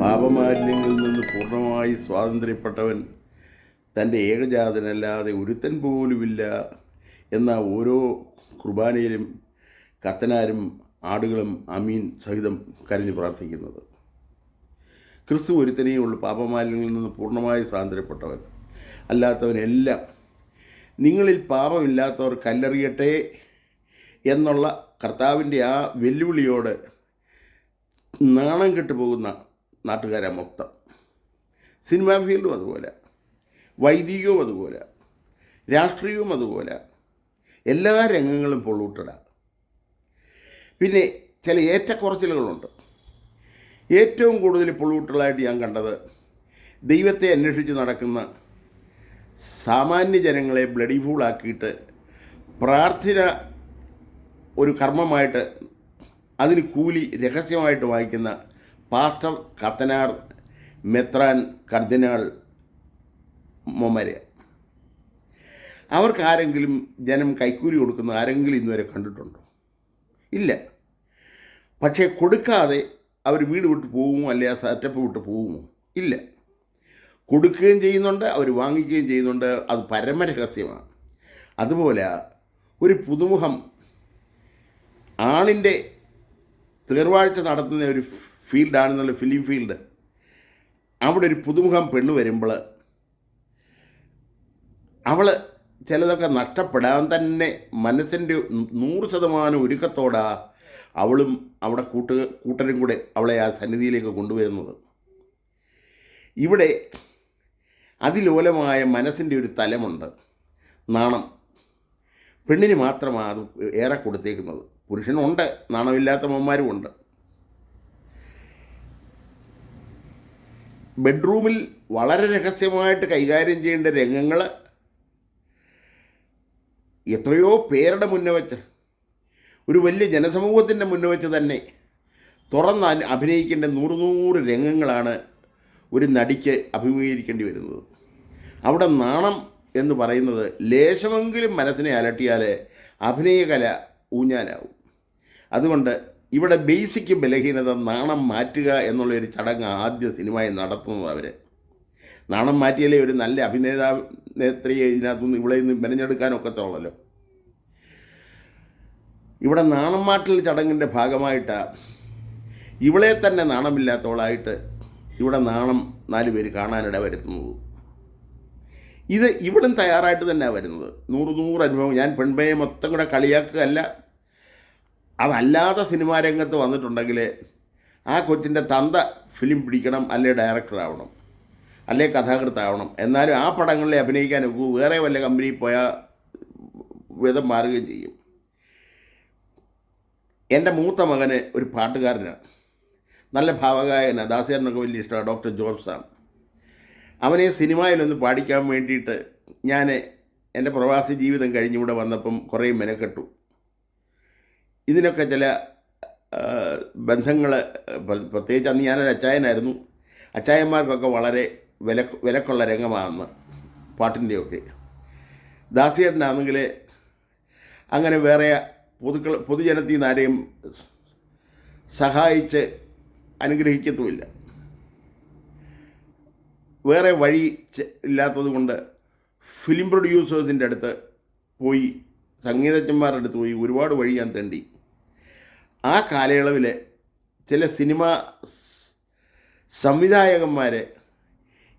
പാപമാലിന്യങ്ങളിൽ നിന്ന് പൂർണ്ണമായി സ്വാതന്ത്ര്യപ്പെട്ടവൻ തൻ്റെ ഏകജാതനല്ലാതെ ഒരുത്തൻ പോലുമില്ല എന്ന ഓരോ കുർബാനയിലും കത്തനാരും ആടുകളും അമീൻ സഹിതം കരഞ്ഞു പ്രാർത്ഥിക്കുന്നത്. ക്രിസ്തു ഒരുത്തനെയേ ഉള്ളൂ പാപമാലിന്യങ്ങളിൽ നിന്ന് പൂർണ്ണമായി സ്വാതന്ത്ര്യപ്പെട്ടവൻ. അല്ലാത്തവനെല്ലാം നിങ്ങളിൽ പാപമില്ലാത്തവർ കല്ലെറിയട്ടെ എന്നുള്ള കർത്താവിൻ്റെ ആ വെല്ലുവിളിയോട് നാണം കെട്ടുപോകുന്ന നാട്ടുകാരാ മൊത്തം. സിനിമാ ഫീൽഡും അതുപോലെ, വൈദികവും അതുപോലെ, രാഷ്ട്രീയവും അതുപോലെ, എല്ലാ രംഗങ്ങളും പൊള്ളൂട്ടടാ. പിന്നെ ചില ഏറ്റക്കുറച്ചിലുകളുണ്ട്. ഏറ്റവും കൂടുതൽ പൊള്ളൂട്ടലായിട്ട് ഞാൻ കണ്ടത് ദൈവത്തെ അന്വേഷിച്ച് നടക്കുന്ന സാമാന്യ ജനങ്ങളെ ബ്ലഡി ഫൂളാക്കിയിട്ട് പ്രാർത്ഥന ഒരു കർമ്മമായിട്ട് അതിന് കൂലി രഹസ്യമായിട്ട് വാങ്ങിക്കുന്ന പാസ്റ്റർ, കത്തനാർ, മെത്രാൻ, കർദിനാൾ മൊമരെ. അവർക്കാരെങ്കിലും ജനം കൈക്കൂലി കൊടുക്കുന്ന ആരെങ്കിലും ഇന്നുവരെ കണ്ടിട്ടുണ്ടോ? ഇല്ല. പക്ഷേ കൊടുക്കാതെ അവർ വീട് വിട്ട് പോകുമോ, അല്ലെ ആ സെറ്റപ്പ് വിട്ട് പോകുമോ? ഇല്ല. കൊടുക്കുകയും ചെയ്യുന്നുണ്ട്, അവർ വാങ്ങിക്കുകയും ചെയ്യുന്നുണ്ട്. അത് പരമരഹസ്യമാണ്. അതുപോലെ ഒരു പുതുമുഖം ആണിൻ്റെ തേർവാഴ്ച നടത്തുന്ന ഒരു ഫീൽഡാണെന്നുള്ള ഫിലിം ഫീൽഡ്. അവിടെ ഒരു പുതുമുഖം പെണ്ണ് വരുമ്പോൾ അവൾ ചിലതൊക്കെ നഷ്ടപ്പെടാൻ തന്നെ മനസ്സിൻ്റെ 100% ഒരുക്കത്തോടാ അവളും അവിടെ കൂട്ടരും കൂടെ അവളെ ആ സന്നിധിയിലേക്ക് കൊണ്ടുവരുന്നത്. ഇവിടെ അതിലോലമായ മനസ്സിൻ്റെ ഒരു തലമുണ്ട്, നാണം. പെണ്ണിന് മാത്രമാണ് അത് ഏറെ കൊടുത്തേക്കുന്നത്. പുരുഷനുണ്ട്, നാണമില്ലാത്ത മമ്മമാരും ഉണ്ട്. ബെഡ്റൂമിൽ വളരെ രഹസ്യമായിട്ട് കൈകാര്യം ചെയ്യേണ്ട രംഗങ്ങൾ എത്രയോ പേരുടെ മുന്നേ വെച്ച്, ഒരു വലിയ ജനസമൂഹത്തിൻ്റെ മുന്നേ വെച്ച് തന്നെ തുറന്ന് അഭിനയിക്കേണ്ട 100 രംഗങ്ങളാണ് ഒരു നടിക്ക് അഭിമുഖീകരിക്കേണ്ടി വരുന്നത്. അവിടെ നാണം എന്ന് പറയുന്നത് ലേശമെങ്കിലും മനസ്സിനെ അലട്ടിയാൽ അഭിനയകല ഊഞ്ഞാലാവും. അതുകൊണ്ട് ഇവിടെ ബേസിക് ബലഹീനത നാണം മാറ്റുക എന്നുള്ളൊരു ചടങ്ങ് ആദ്യ സിനിമയിൽ നടത്തുന്നത്. അവർ നാണം മാറ്റിയാലേ ഒരു നല്ല അഭിനേത്രിയെ ഇതിനകത്തുനിന്ന് ഇവിടെ നിന്ന് മെനഞ്ഞെടുക്കാനൊക്കത്തുള്ളല്ലോ. ഇവിടെ നാണം മാറ്റൽ ചടങ്ങിൻ്റെ ഭാഗമായിട്ടാണ് ഇവളെ തന്നെ നാണമില്ലാത്തവളായിട്ട് ഇവിടെ നാണം 4 പേര് കാണാനിട വരുത്തുന്നത്. ഇത് ഇവിടും തയ്യാറായിട്ട് തന്നെയാണ് വരുന്നത്. 100 അനുഭവം. ഞാൻ പെൺപയെ മൊത്തം കൂടെ കളിയാക്കുകയല്ല. അതല്ലാതെ സിനിമാ രംഗത്ത് വന്നിട്ടുണ്ടെങ്കിൽ ആ കൊച്ചിൻ്റെ തന്ത ഫിലിം പിടിക്കണം, അല്ലെ ഡയറക്ടറാവണം, അല്ലെ കഥാകൃത്താവണം. എന്നാലും ആ പടങ്ങളിൽ അഭിനയിക്കാൻ ഒക്കൂ. വേറെ വല്ല കമ്പനിയിൽ പോയാൽ വിധം മാറുകയും ചെയ്യും. എൻ്റെ മൂത്ത മകന് ഒരു പാട്ടുകാരനാണ്, നല്ല ഭാവഗായകനാണ്. ദാസേട്ടനൊക്കെ വലിയ ഇഷ്ടമാണ്, ഡോക്ടർ ജോർജ് സാം. അവനെ സിനിമയിലൊന്ന് പാടിക്കാൻ വേണ്ടിയിട്ട് ഞാൻ എൻ്റെ പ്രവാസി ജീവിതം കഴിഞ്ഞിവിടെ വന്നപ്പം കുറേ മെനക്കെട്ടു. ഇതിനൊക്കെ ചില ബന്ധങ്ങൾ, പ്രത്യേകിച്ച് അന്ന് ഞാനൊരു അച്ചായനായിരുന്നു. അച്ചായന്മാർക്കൊക്കെ വളരെ വിലക്കുള്ള രംഗമാണെന്ന് പാട്ടിൻ്റെയൊക്കെ. ദാസിയേട്ടനാണെങ്കിൽ അങ്ങനെ വേറെ പൊതുജനത്തിൽ നിന്ന് ആരെയും സഹായിച്ച് അനുഗ്രഹിക്കത്തുമില്ല. വേറെ വഴി ഇല്ലാത്തത് കൊണ്ട് ഫിലിം പ്രൊഡ്യൂസേഴ്സിൻ്റെ അടുത്ത് പോയി, സംഗീതജ്ഞന്മാരുടെ അടുത്ത് പോയി ഒരുപാട് വഴി ഞാൻ തേണ്ടി. ആ കാലയളവിൽ ചില സിനിമ സംവിധായകന്മാർ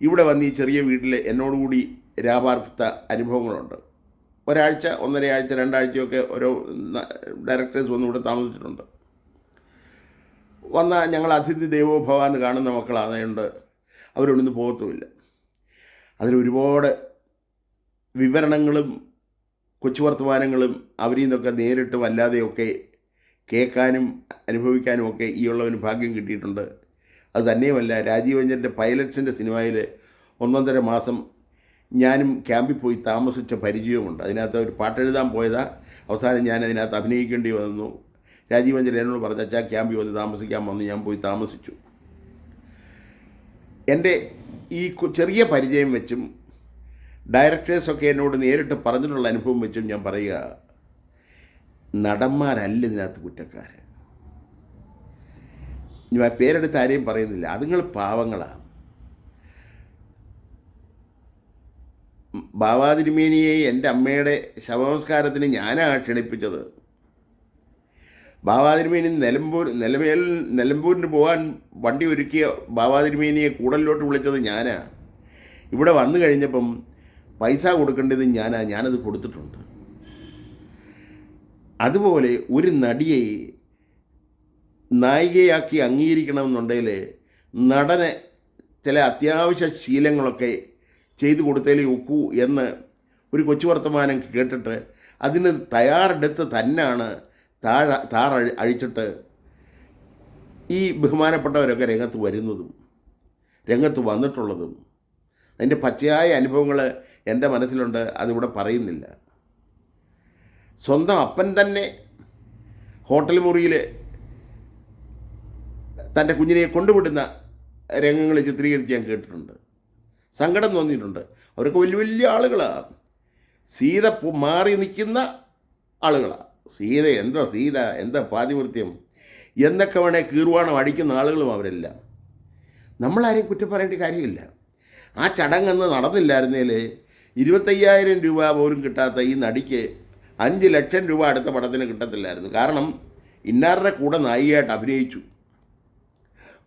ഇവിടെ വന്ന് ഈ ചെറിയ വീട്ടിൽ എന്നോടുകൂടി രാപാർത്ത അനുഭവങ്ങളുണ്ട്. ഒരാഴ്ച, 1.5 ആഴ്ച, 2 ആഴ്ചയൊക്കെ ഓരോ ഡയറക്ടേഴ്സ് വന്ന് ഇവിടെ താമസിച്ചിട്ടുണ്ട്. വന്നാൽ ഞങ്ങൾ അതിഥി ദേവോ ഭവ എന്ന് കാണുന്ന മക്കളായതുകൊണ്ട് അവരൊന്നും പോകത്തുമില്ല. അതിലൊരുപാട് വിവരണങ്ങളും കൊച്ചു വർത്തമാനങ്ങളും അവരിൽ നിന്നൊക്കെ നേരിട്ടും അല്ലാതെയൊക്കെ കേൾക്കാനും അനുഭവിക്കാനും ഒക്കെ ഈ ഉള്ളവന് ഭാഗ്യം കിട്ടിയിട്ടുണ്ട്. അത് തന്നെയുമല്ല, രാജീവ് രഞ്ജൻ്റെ പൈലറ്റ്സിൻ്റെ സിനിമയിൽ 1.5 മാസം ഞാനും ക്യാമ്പിൽ പോയി താമസിച്ച പരിചയമുണ്ട്. അതിനകത്ത് ഒരു പാട്ടെഴുതാൻ പോയതാണ്. അവസാനം ഞാൻ അതിനകത്ത് അഭിനയിക്കേണ്ടി വന്നു. രാജീവ് രഞ്ജൻ എന്നോട് പറഞ്ഞാൽ ക്യാമ്പിൽ വന്ന് താമസിക്കാൻ വന്നു. ഞാൻ പോയി താമസിച്ചു. എൻ്റെ ഈ ചെറിയ പരിചയം വെച്ചും ഡയറക്ടേഴ്സൊക്കെ എന്നോട് നേരിട്ട് പറഞ്ഞിട്ടുള്ള അനുഭവം വെച്ചും ഞാൻ പറയുക, നടന്മാരല്ല ഇതിനകത്ത് കുറ്റക്കാർ. ഞാൻ പേരെടുത്ത് ആരെയും പറയുന്നില്ല. അതുങ്ങൾ പാവങ്ങളാണ്. ബാബാ തിരുമേനിയെ എൻ്റെ അമ്മയുടെ ശവനമസ്കാരത്തിന് ഞാനാണ് ക്ഷണിപ്പിച്ചത്. ബാബാ തിരുമേനി നിലമ്പൂരിന് പോകാൻ വണ്ടി ഒരുക്കിയ ബാബാ തിരുമേനിയെ കൂടലിലോട്ട് വിളിച്ചത് ഞാനാ. ഇവിടെ വന്നു കഴിഞ്ഞപ്പം പൈസ കൊടുക്കേണ്ടത് ഞാനത് കൊടുത്തിട്ടുണ്ട്. അതുപോലെ ഒരു നടിയെ നായികയാക്കി അംഗീകരിക്കണമെന്നുണ്ടെങ്കിൽ നടന് ചില അത്യാവശ്യ ശീലങ്ങളൊക്കെ ചെയ്തു കൊടുത്തേലേ ഒക്കൂ എന്ന് ഒരു കൊച്ചു വർത്തമാനം കേട്ടിട്ട് അതിന് തയ്യാറെടുത്ത് തന്നെയാണ് അഴിച്ചിട്ട് ഈ ബഹുമാനപ്പെട്ടവരൊക്കെ രംഗത്ത് വരുന്നതും രംഗത്ത് വന്നിട്ടുള്ളതും. അതിൻ്റെ പച്ചയായ അനുഭവങ്ങൾ എൻ്റെ മനസ്സിലുണ്ട്, അതിവിടെ പറയുന്നില്ല. സ്വന്തം അപ്പൻ തന്നെ ഹോട്ടൽ മുറിയിൽ തൻ്റെ കുഞ്ഞിനെ കൊണ്ടുവിടുന്ന രംഗങ്ങൾ ചിത്രീകരിച്ച് ഞാൻ കേട്ടിട്ടുണ്ട്. സങ്കടം തോന്നിയിട്ടുണ്ട്. അവരൊക്കെ വലിയ വലിയ ആളുകളാണ്. സീത മാറി നിൽക്കുന്ന ആളുകളാണ്. സീത എന്താ പാതിവൃത്യം എന്നൊക്കെ വേണേൽ കീർവാണം അടിക്കുന്ന ആളുകളും അവരെല്ലാം. നമ്മളാരെയും കുറ്റം പറയേണ്ട കാര്യമില്ല. ആ ചടങ്ങെന്ന് നടന്നില്ലായിരുന്നേൽ 25,000 രൂപ പോലും കിട്ടാത്ത ഈ നടിക്ക് 5 ലക്ഷം രൂപ അടുത്ത പടത്തിന് കിട്ടത്തില്ലായിരുന്നു. കാരണം ഇന്നാരുടെ കൂടെ നായികയായിട്ട് അഭിനയിച്ചു.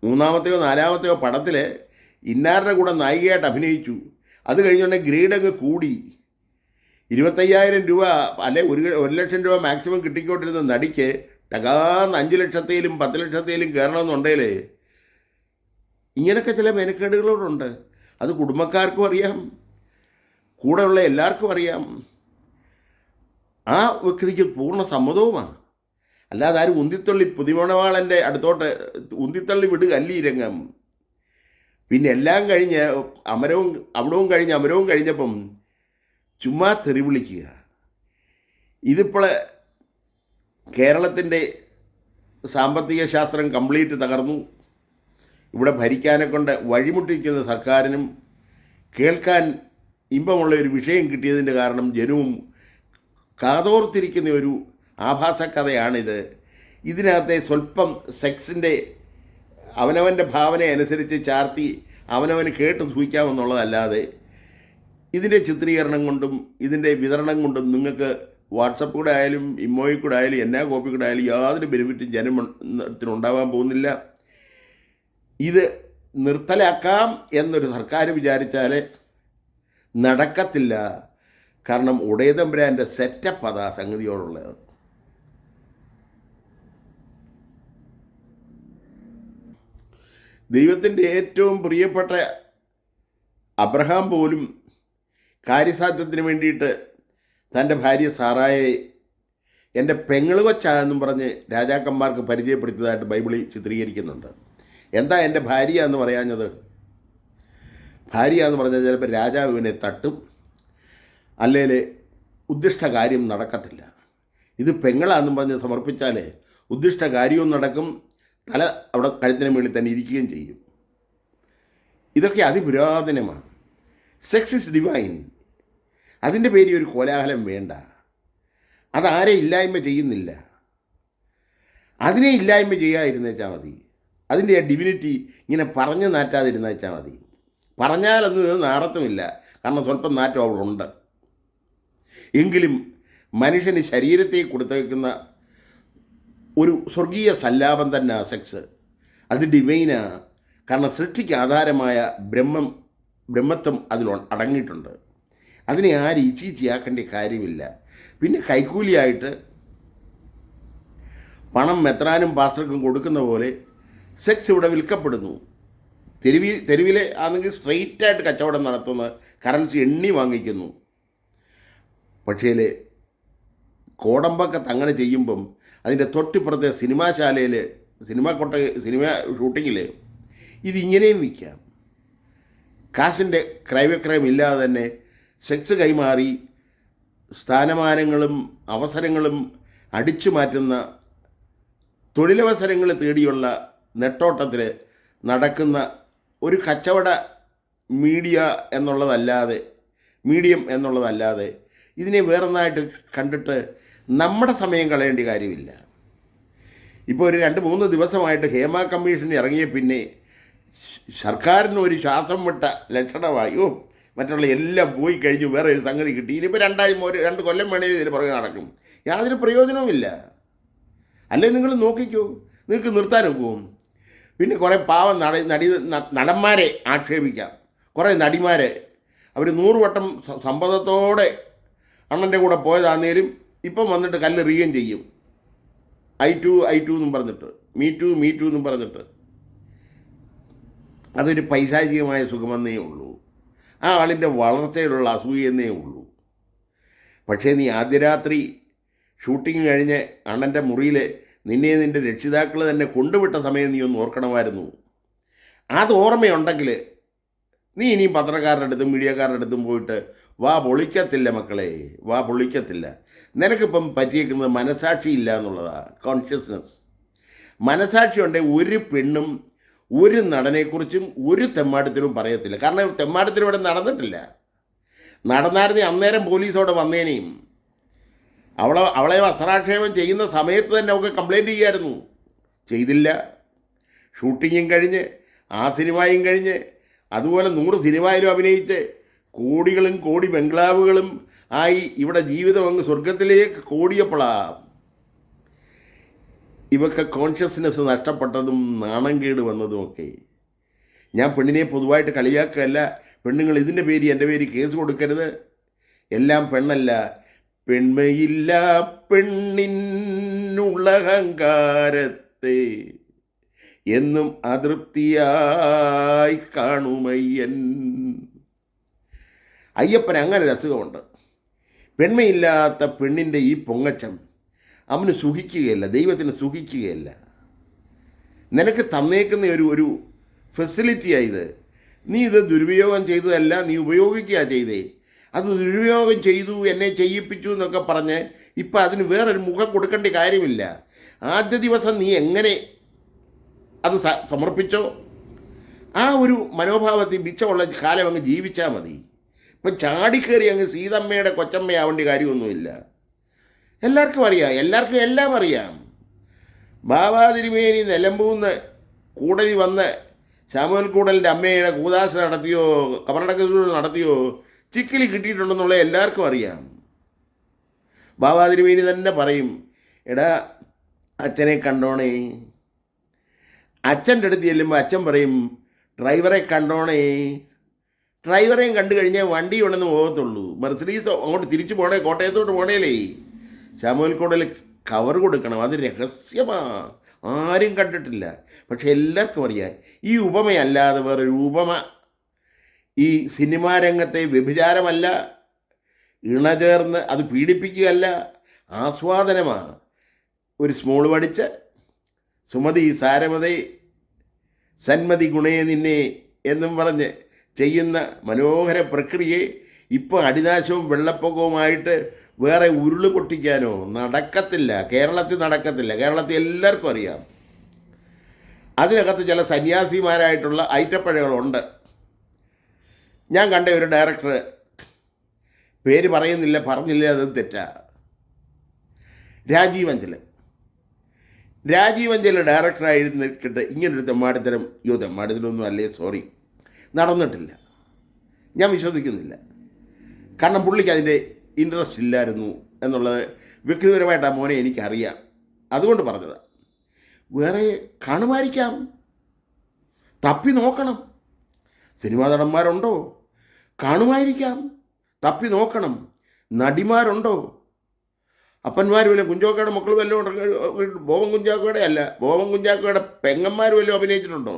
3-ാമത്തെയോ 4-ാമത്തെയോ പടത്തിൽ ഇന്നാരുടെ കൂടെ നായികയായിട്ട് അഭിനയിച്ചു. അത് കഴിഞ്ഞുകൊണ്ടെങ്കിൽ ഗ്രേഡങ്ങ് കൂടി 25,000 രൂപ അല്ലെ 1 ലക്ഷം രൂപ മാക്സിമം കിട്ടിക്കൊണ്ടിരുന്ന നടിക്ക് ടകാന്ന് 5 ലക്ഷത്തേലും 10 ലക്ഷത്തേലും കയറണമെന്നുണ്ടെങ്കിൽ ഇങ്ങനെയൊക്കെ ചില മെനക്കേടുകളോടുണ്ട്. അത് കുടുംബക്കാർക്കും അറിയാം, കൂടെയുള്ള എല്ലാവർക്കും അറിയാം. ആ വ്യക്തിക്ക് പൂർണ്ണ സമ്മതവുമാണ്. അല്ലാതെ ആരും ഉന്തിത്തള്ളി പുതിമണവാളൻ്റെ അടുത്തോട്ട് ഉന്തിത്തള്ളി വിടുകല്ല ഈ രംഗം. പിന്നെ എല്ലാം കഴിഞ്ഞ് അവിടവും കഴിഞ്ഞപ്പം ചുമ്മാ തെറി വിളിക്കുക. ഇതിപ്പോൾ കേരളത്തിൻ്റെ സാമ്പത്തിക ശാസ്ത്രം കംപ്ലീറ്റ് തകർന്നു. ഇവിടെ ഭരിക്കാനെ കൊണ്ട് വഴിമുട്ടിക്കുന്ന സർക്കാരിനും കേൾക്കാൻ ഇമ്പമുള്ള ഒരു വിഷയം കിട്ടിയതിൻ്റെ കാരണം ജനവും കാതോർത്തിരിക്കുന്ന ഒരു ആഭാസ കഥയാണിത്. ഇതിനകത്തെ സ്വല്പം സെക്സിൻ്റെ അവനവൻ്റെ ഭാവന അനുസരിച്ച് ചാർത്തി അവനവന് കേട്ട് സൂഹിക്കാമെന്നുള്ളതല്ലാതെ ഇതിൻ്റെ ചിത്രീകരണം കൊണ്ടും ഇതിൻ്റെ വിതരണം കൊണ്ടും നിങ്ങൾക്ക് വാട്സപ്പ് കൂടെ ആയാലും ഇമോയിൽ കൂടെ ആയാലും എന്നാ കോപ്പി കൂടെ ആയാലും യാതൊരു ബെനിഫിറ്റും ജനത്തിനുണ്ടാവാൻ പോകുന്നില്ല. ഇത് നിർത്തലാക്കാം എന്നൊരു സർക്കാർ വിചാരിച്ചാൽ നടക്കത്തില്ല. കാരണം ഉടയതമ്പുരാൻ്റെ സെറ്റപ്പ് അതാ സംഗതിയോടുള്ളത്. ദൈവത്തിൻ്റെ ഏറ്റവും പ്രിയപ്പെട്ട അബ്രഹാം പോലും കാര്യസാധ്യത്തിന് വേണ്ടിയിട്ട് തൻ്റെ ഭാര്യ സാറായെ എൻ്റെ പെങ്ങള് കൊച്ചാണെന്നും പറഞ്ഞ് രാജാക്കന്മാർക്ക് പരിചയപ്പെടുത്തിയതായിട്ട് ബൈബിളിൽ ചിത്രീകരിക്കുന്നുണ്ട്. എന്താ എൻ്റെ ഭാര്യ എന്ന് പറയാഞ്ഞത്? ഭാര്യ എന്ന് പറഞ്ഞാൽ ചിലപ്പോൾ രാജാവിനെ തട്ടും, അല്ലെങ്കിൽ ഉദ്ദിഷ്ട കാര്യം നടക്കത്തില്ല. ഇത് പെങ്ങളാണെന്നും പറഞ്ഞ് സമർപ്പിച്ചാൽ ഉദ്ദിഷ്ട കാര്യവും നടക്കും, തല അവിടെ കഴുത്തിന് മുകളിൽ തന്നെ ഇരിക്കുകയും ചെയ്യും. ഇതൊക്കെ അതിപുരാതനമാണ്. Sex is divine. അതിൻ്റെ പേരിൽ ഒരു കോലാഹലം വേണ്ട. അതാരെ ഇല്ലായ്മ ചെയ്യുന്നില്ല. അതിനെ ഇല്ലായ്മ ചെയ്യാതിരുന്നേച്ചാൽ മതി. അതിൻ്റെ ആ ഡിവിനിറ്റി ഇങ്ങനെ പറഞ്ഞ് നാറ്റാതിരുന്നേച്ചാൽ മതി. പറഞ്ഞാലൊന്നും നാടത്തുമില്ല, കാരണം സ്വല്പം നാറ്റം അവിടെ ഉണ്ട്. എങ്കിലും മനുഷ്യന് ശരീരത്തെ കൊടുത്തേക്കുന്ന ഒരു സ്വർഗീയ സല്ലാപം തന്നെ സെക്സ്. അത് ഡിവൈനാണ്. കാരണം സൃഷ്ടിക്ക് ആധാരമായ ബ്രഹ്മത്വം അതിൽ അടങ്ങിയിട്ടുണ്ട്. അതിനെ ആരും ഇച്ചീച്ചിയാക്കേണ്ട കാര്യമില്ല. പിന്നെ കൈക്കൂലിയായിട്ട് പണം മെത്രാനും പാസ്റ്റർക്കും കൊടുക്കുന്ന പോലെ സെക്സ് ഇവിടെ വിൽക്കപ്പെടുന്നു. തെരുവിലെ ആണെങ്കിൽ സ്ട്രെയിറ്റായിട്ട് കച്ചവടം നടത്തുന്ന കറൻസി എണ്ണി വാങ്ങിക്കുന്നു. പക്ഷേ കോടമ്പക്കത്ത് അങ്ങനെ ചെയ്യുമ്പം അതിൻ്റെ തൊട്ടിപ്പുറത്തെ സിനിമാശാലയിൽ സിനിമ ഷൂട്ടിങ്ങിൽ ഇതിങ്ങനെയും വിൽക്കാം. കാശിൻ്റെ ക്രയവിക്രയം ഇല്ലാതെ തന്നെ സെക്സ് കൈമാറി സ്ഥാനമാനങ്ങളും അവസരങ്ങളും അടിച്ചു മാറ്റുന്ന തൊഴിലവസരങ്ങൾ തേടിയുള്ള നെട്ടോട്ടത്തിൽ നടക്കുന്ന ഒരു കച്ചവട മീഡിയം എന്നുള്ളതല്ലാതെ ഇതിനെ വേറൊന്നായിട്ട് കണ്ടിട്ട് നമ്മുടെ സമയം കളയേണ്ട കാര്യമില്ല. ഇപ്പോൾ ഒരു 2-3 ദിവസമായിട്ട് ഹേമ കമ്മീഷൻ ഇറങ്ങിയ പിന്നെ സർക്കാരിന് ഒരു ശ്വാസം വിട്ട ലക്ഷണമായോ മറ്റുള്ള എല്ലാം പോയി കഴിഞ്ഞു, വേറെ ഒരു സംഗതി കിട്ടി. ഇനിയിപ്പോൾ 2 കൊല്ലം വേണമെങ്കിൽ ഇതിന് പുറകെ നടക്കും. യാതൊരു പ്രയോജനവുമില്ല. അല്ലേ നിങ്ങൾ നോക്കിക്കോ, നിങ്ങൾക്ക് നിർത്താനും പോവും. പിന്നെ കുറേ പാവം നടന്മാരെ ആക്ഷേപിക്കാം. കുറേ നടിമാരെ അവർ 100 വട്ടം സമ്മതത്തോടെ അണ്ണൻ്റെ കൂടെ പോയതാന്നേലും ഇപ്പം വന്നിട്ട് കല്ലെറിയുകയും ചെയ്യും. ഐ ടു എന്നും പറഞ്ഞിട്ട്, മീ ടു എന്നും പറഞ്ഞിട്ട്. അതൊരു പൈശാചികമായ സുഖമെന്നേ ഉള്ളൂ. ആ ആളിൻ്റെ വളർച്ചയിലുള്ള അസൂയെന്നേ ഉള്ളൂ. പക്ഷേ നീ ആദ്യ രാത്രി ഷൂട്ടിങ് കഴിഞ്ഞ് അണ്ണൻ്റെ മുറിയിൽ നിന്റെ രക്ഷിതാക്കൾ തന്നെ കൊണ്ടുവിട്ട സമയം നീ ഒന്ന് ഓർക്കണമായിരുന്നു. അത് ഓർമ്മയുണ്ടെങ്കിൽ നീ ഇനിയും പത്രക്കാരുടെ അടുത്തും മീഡിയക്കാരുടെ അടുത്തും പോയിട്ട് വാ പൊളിക്കത്തില്ല മക്കളെ, വാ പൊളിക്കത്തില്ല. നിനക്കിപ്പം പറ്റിയേക്കുന്നത് മനസാക്ഷിയില്ല എന്നുള്ളതാണ്. കോൺഷ്യസ്നെസ്, മനസാക്ഷി ഉണ്ടെങ്കിൽ ഒരു പെണ്ണും ഒരു നടനെക്കുറിച്ചും ഒരു തെമ്മാടത്തിലും പറയത്തില്ല. കാരണം തെമ്മാടത്തിൽ ഇവിടെ നടന്നിട്ടില്ല. നടന്നായിരുന്നേ അന്നേരം പോലീസോടെ വന്നേനെയും. അവളെ വസ്ത്രാക്ഷേപം ചെയ്യുന്ന സമയത്ത് തന്നെ അവൾക്ക് കംപ്ലയിൻറ്റ് ചെയ്യായിരുന്നു. ചെയ്തില്ല. ഷൂട്ടിങ്ങും കഴിഞ്ഞ് ആ സിനിമയും കഴിഞ്ഞ് അതുപോലെ 100 സിനിമയിലും അഭിനയിച്ച് കോടികളും കോടി ബംഗ്ലാവുകളും ആയി ഇവിടെ ജീവിതം അങ്ങ് സ്വർഗത്തിലേക്ക് കോടിയപ്പോഴാണ് ഇവക്ക് കോൺഷ്യസ്നെസ് നഷ്ടപ്പെട്ടതും നാണംകേട് വന്നതുമൊക്കെ. ഞാൻ പെണ്ണിനെ പൊതുവായിട്ട് കളിയാക്കുകയല്ല. പെണ്ണുങ്ങൾ ഇതിൻ്റെ പേര് എൻ്റെ പേര് കേസ് കൊടുക്കരുത്. എല്ലാം പെണ്ണല്ല. പെൺമയില്ല പെണ്ണിനുള്ള അഹങ്കാരത്തെ എന്നും അതൃപ്തിയായി കാണുമയ്യൻ. അയ്യപ്പന് അങ്ങനെ ഒരു അസുഖമുണ്ട്. പെൺമയില്ലാത്ത പെണ്ണിൻ്റെ ഈ പൊങ്ങച്ചം അവന് സുഖിക്കുകയല്ല, ദൈവത്തിന് സുഖിക്കുകയല്ല. നിനക്ക് തന്നേക്കുന്ന ഒരു ഫെസിലിറ്റിയായത്. നീ ഇത് ദുരുപയോഗം ചെയ്തതല്ല, നീ ഉപയോഗിക്കുക ചെയ്തേ. അത് ദുരുപയോഗം ചെയ്തു, എന്നെ ചെയ്യിപ്പിച്ചു എന്നൊക്കെ പറഞ്ഞ് ഇപ്പം അതിന് വേറൊരു മുഖം കൊടുക്കേണ്ട കാര്യമില്ല. ആദ്യ ദിവസം നീ എങ്ങനെ അത് സമർപ്പിച്ചോ ആ ഒരു മനോഭാവത്തിൽ മിച്ചമുള്ള കാലം അങ്ങ് ജീവിച്ചാൽ മതി. ഇപ്പം ചാടിക്കയറി അങ്ങ് സീതമ്മയുടെ കൊച്ചമ്മയാവേണ്ട കാര്യമൊന്നുമില്ല. എല്ലാവർക്കും അറിയാം, എല്ലാവർക്കും എല്ലാം അറിയാം. ബാബാ തിരുമേനി നിലമ്പൂന്ന് കൂടലി വന്ന് ശാമുവൽ കൂടലിൻ്റെ അമ്മയുടെ കൂദാശ നടത്തിയോ കബറടക്ക നടത്തിയോ ചിക്കിലി കിട്ടിയിട്ടുണ്ടെന്നുള്ള എല്ലാവർക്കും അറിയാം. ബാബാ തിരുമേനി തന്നെ പറയും, എടാ അച്ഛനെ കണ്ടോണേ. അച്ഛൻ്റെ അടുത്ത് ചെല്ലുമ്പോൾ അച്ഛൻ പറയും, ഡ്രൈവറെ കണ്ടോണേ. ഡ്രൈവറേയും കണ്ടു കഴിഞ്ഞാൽ വണ്ടി ഉണ്ടെന്ന് പോകത്തുള്ളൂ. മെർസിഡീസ് അങ്ങോട്ട് തിരിച്ചു പോണേ, കോട്ടയത്തോട്ട് പോണേലേ ശാമുവൽ കൂടൽ കവർ കൊടുക്കണം. അത് രഹസ്യമാണ്, ആരും കണ്ടിട്ടില്ല. പക്ഷെ എല്ലാവർക്കും അറിയാം. ഈ ഉപമയല്ലാതെ വേറൊരു ഉപമ ഈ സിനിമാ രംഗത്തെ വ്യഭിചാരമല്ല, ഇണചേർന്ന് അത് പീഡിപ്പിക്കുകയല്ല, ആസ്വാദനമാണ്. ഒരു സ്മോൾ പഠിച്ച് സുമതി സാരമതേ സന്മതി ഗുണേ നിന്നെ എന്നും പറഞ്ഞ് ചെയ്യുന്ന മനോഹര പ്രക്രിയയെ ഇപ്പോൾ അടിനാശവും വെള്ളപ്പൊക്കവുമായിട്ട് വേറെ ഉരുള് പൊട്ടിക്കാനോ നടക്കത്തില്ല. കേരളത്തിൽ നടക്കത്തില്ല. കേരളത്തിൽ എല്ലാവർക്കും അറിയാം. അതിനകത്ത് ചില സന്യാസിമാരായിട്ടുള്ള ഐറ്റപ്പഴകളുണ്ട്. ഞാൻ കണ്ട ഒരു ഡയറക്ടർ, പേര് പറയുന്നില്ല, പറഞ്ഞില്ല അത് തെറ്റാ, രാജീവ് അഞ്ചൽ ഡയറക്ടറായിരുന്നിട്ട് ഇങ്ങനൊരു തെമ്മാടിത്തരം, തെമ്മാടിത്തരമൊന്നും അല്ലേ, സോറി, നടന്നിട്ടില്ല. ഞാൻ വിശ്വസിക്കുന്നില്ല. കാരണം പുള്ളിക്ക് അതിൻ്റെ ഇൻട്രസ്റ്റ് ഇല്ലായിരുന്നു എന്നുള്ളത് വ്യക്തിപരമായിട്ട് ആ മോനെ എനിക്കറിയാം. അതുകൊണ്ട് പറഞ്ഞതാണ്. വേറെ കാണുമായിരിക്കാം, തപ്പി നോക്കണം. സിനിമാ നടന്മാരുണ്ടോ? കാണുമായിരിക്കാം, തപ്പി നോക്കണം. നടിമാരുണ്ടോ? അപ്പന്മാർ വല്ലതും, കുഞ്ചാക്കോയുടെ മക്കൾ വല്ലതും, ബോബൻ കുഞ്ചാക്കോയുടെ അല്ല, ബോബൻ കുഞ്ചാക്കോയുടെ പെങ്ങന്മാർ വല്ലതും അഭിനയിച്ചിട്ടുണ്ടോ?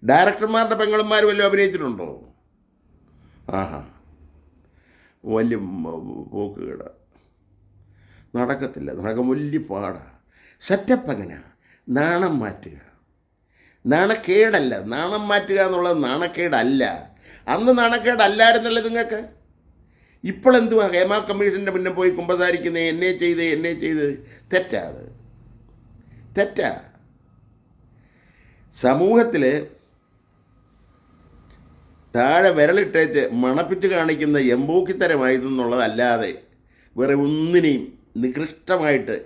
ഡയറക്ടർമാരുടെ പെങ്ങന്മാർ വല്ലതും അഭിനയിച്ചിട്ടുണ്ടോ? വലിയ പോക്കുകേട, നടക്കത്തില്ല. നടക്കാൻ വലിയ പാടാണ്. സെറ്റപ്പ് എങ്ങനെ? നാണം മാറ്റുക. നാണക്കേടല്ല, നാണം മാറ്റുക എന്നുള്ളത് നാണക്കേടല്ല. അന്ന് നാണക്കേടല്ലായിരുന്നല്ലോ നിങ്ങൾക്ക്. ഇപ്പോഴെന്തുവാ ഹേമ കമ്മീഷൻ്റെ മുന്നേ പോയി കുമ്പസാരിക്കുന്നത്? എന്നെ ചെയ്ത് തെറ്റാ. അത് തെറ്റാ. സമൂഹത്തിൽ താഴെ വിരലിട്ടേച്ച് മണപ്പിച്ച് കാണിക്കുന്ന എമ്പോക്കിത്തരമായതെന്നുള്ളതല്ലാതെ വേറെ ഒന്നിനെയും നികൃഷ്ടമായിട്ട്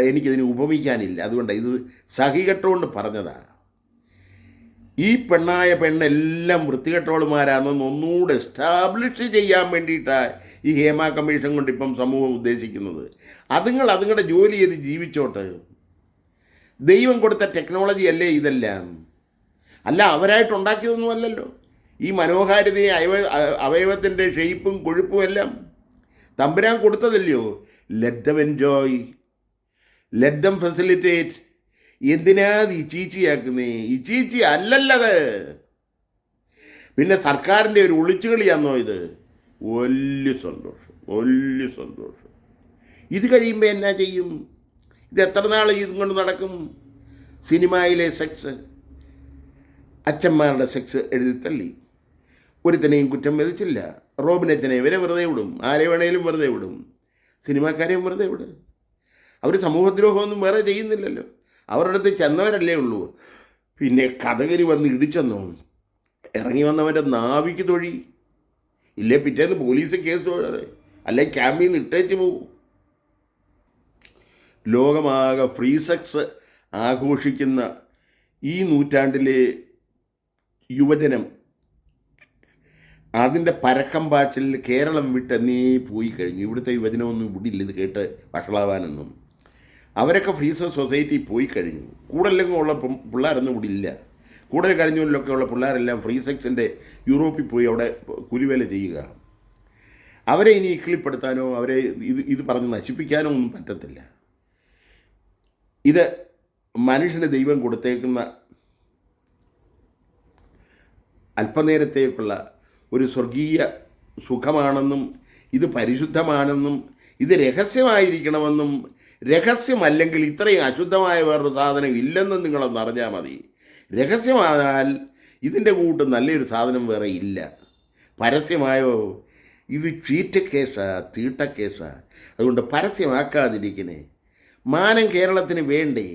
എനിക്കിതിന് ഉപമിക്കാനില്ല. അതുകൊണ്ട് ഇത് സഹികെട്ടുകൊണ്ട് പറഞ്ഞതാണ്. ഈ പെണ്ണെല്ലാം വൃത്തികെട്ടോളുമാരാണെന്ന് ഒന്നുകൂടെ എസ്റ്റാബ്ലിഷ് ചെയ്യാൻ വേണ്ടിയിട്ടാണ് ഈ ഹേമ കമ്മീഷൻ കൊണ്ട് ഇപ്പം സമൂഹം ഉദ്ദേശിക്കുന്നത്. അതുങ്ങളുടെ ജോലി ചെയ്ത് ജീവിച്ചോട്ട്. ദൈവം കൊടുത്ത ടെക്നോളജി അല്ലേ ഇതെല്ലാം? അല്ല, അവരായിട്ടുണ്ടാക്കിയതൊന്നും അല്ലല്ലോ. ഈ മനോഹാരിതയും അവയവത്തിൻ്റെ ഷെയ്പ്പും കൊഴുപ്പും എല്ലാം തമ്പുരാൻ കൊടുത്തതല്ലയോ? Let them enjoy, let them facilitate. എന്തിനാ ഇച്ചീച്ചിയാക്കുന്നേ? ഇച്ചീച്ചി അല്ലല്ലത്. പിന്നെ സർക്കാരിൻ്റെ ഒരു ഒളിച്ചുകളിയാന്നോ ഇത്? വലിയ സന്തോഷം. ഇത് കഴിയുമ്പോൾ എന്നാ ചെയ്യും? ഇത് എത്ര നാൾ ഇതും കൊണ്ട് നടക്കും? സിനിമയിലെ സെക്സ്, അച്ഛന്മാരുടെ സെക്സ് എഴുതി തള്ളി, ഒരുത്തനെയും കുറ്റം വിധിച്ചില്ല. റോബിനച്ഛനെ വരെ വെറുതെ വിടും, ആരെ വേണേലും വെറുതെ വിടും, സിനിമാക്കാരെയും വെറുതെ വിടും. അവർ സമൂഹദ്രോഹമൊന്നും വേറെ ചെയ്യുന്നില്ലല്ലോ. അവരുടെ അടുത്ത് ചെന്നവരല്ലേ ഉള്ളൂ. പിന്നെ കഥകരി വന്ന് ഇടിച്ചെന്നോ? ഇറങ്ങി വന്നവൻ്റെ നാവിക്ക് തൊഴി. ഇല്ലേ പിറ്റേന്ന് പോലീസ് കേസ് അല്ലെ ക്യാമ്പിൽ നിന്ന് ഇട്ടേച്ച് പോകും. ലോകമാകെ ഫ്രീ സെക്സ് ആഘോഷിക്കുന്ന ഈ നൂറ്റാണ്ടിലെ യുവജനം അതിൻ്റെ പരക്കം പാച്ചിൽ കേരളം വിട്ടെന്നേ പോയി കഴിഞ്ഞു. ഇവിടുത്തെ യുവജനമൊന്നും ഇവിടില്ല ഇത് കേട്ട് വഷളാവാനൊന്നും. അവരൊക്കെ ഫ്രീസ സൊസൈറ്റി പോയി കഴിഞ്ഞു. കൂടുതലെങ്കിലും ഉള്ള പിള്ളേരൊന്നും ഇവിടെ ഇല്ല. കൂടുതൽ കഴിഞ്ഞിലൊക്കെ ഉള്ള പിള്ളേരെല്ലാം ഫ്രീ സെക്സിൻ്റെ യൂറോപ്പിൽ പോയി അവിടെ കൂലിവേല ചെയ്യുക. അവരെ ഇനി ഇക്കിളിപ്പെടുത്താനോ അവരെ ഇത് പറഞ്ഞ് നശിപ്പിക്കാനോ ഒന്നും പറ്റത്തില്ല. ഇത് മനുഷ്യന് ദൈവം കൊടുത്തേക്കുന്ന അല്പനേരത്തേക്കുള്ള ഒരു സ്വർഗീയ സുഖമാണെന്നും ഇത് പരിശുദ്ധമാണെന്നും ഇത് രഹസ്യമായിരിക്കണമെന്നും, രഹസ്യമല്ലെങ്കിൽ ഇത്രയും അശുദ്ധമായ വേറൊരു സാധനം ഇല്ലെന്നും നിങ്ങളൊന്ന് അറിഞ്ഞാൽ മതി. രഹസ്യമായാൽ ഇതിൻ്റെ കൂട്ട് നല്ലൊരു സാധനം വേറെ ഇല്ല. പരസ്യമായോ? ഇത് തീട്ടക്കേസാ. അതുകൊണ്ട് പരസ്യമാക്കാതിരിക്കണേ. മാനം കേരളത്തിന് വേണ്ടേ?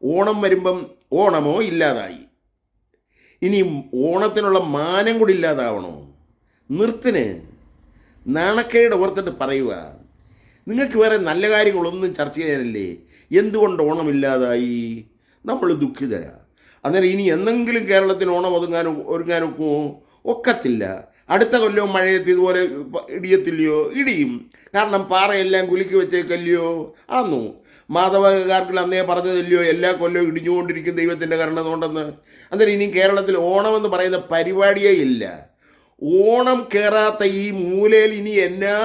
ഓണം വരുമ്പം ഓണമോ ഇല്ലാതായി, ഇനി ഓണത്തിനുള്ള മാനം കൂടി ഇല്ലാതാവണോ? നിർത്തിന്. നാണക്കേട് ഓർത്തിട്ട് പറയുക. നിങ്ങൾക്ക് വേറെ നല്ല കാര്യങ്ങളൊന്നും ചർച്ച ചെയ്യാനല്ലേ? എന്തുകൊണ്ട് ഓണമില്ലാതായി? നമ്മൾ ദുഃഖിതരാ. അന്നേരം ഇനി എന്തെങ്കിലും കേരളത്തിന് ഓണം ഒരുങ്ങാനൊക്കുമോ? ഒക്കത്തില്ല. അടുത്ത കൊല്ലവും മഴയത്ത് ഇതുപോലെ ഇടിയത്തില്ലയോ? ഇടിയും. കാരണം പാറയെല്ലാം കുലുക്കി വെച്ചേക്കല്ലയോ? ആന്നു മാധവകാർക്കിൽ അന്നേ പറഞ്ഞതല്ലയോ എല്ലാ കൊല്ലവും ഇടിഞ്ഞുകൊണ്ടിരിക്കും ദൈവത്തിൻ്റെ കരുണ കൊണ്ടെന്ന്. അന്നേരം ഇനി കേരളത്തിൽ ഓണമെന്ന് പറയുന്ന പരിപാടിയേ ഇല്ല. ഓണം കയറാത്ത ഈ മൂലയിൽ ഇനി എന്നാ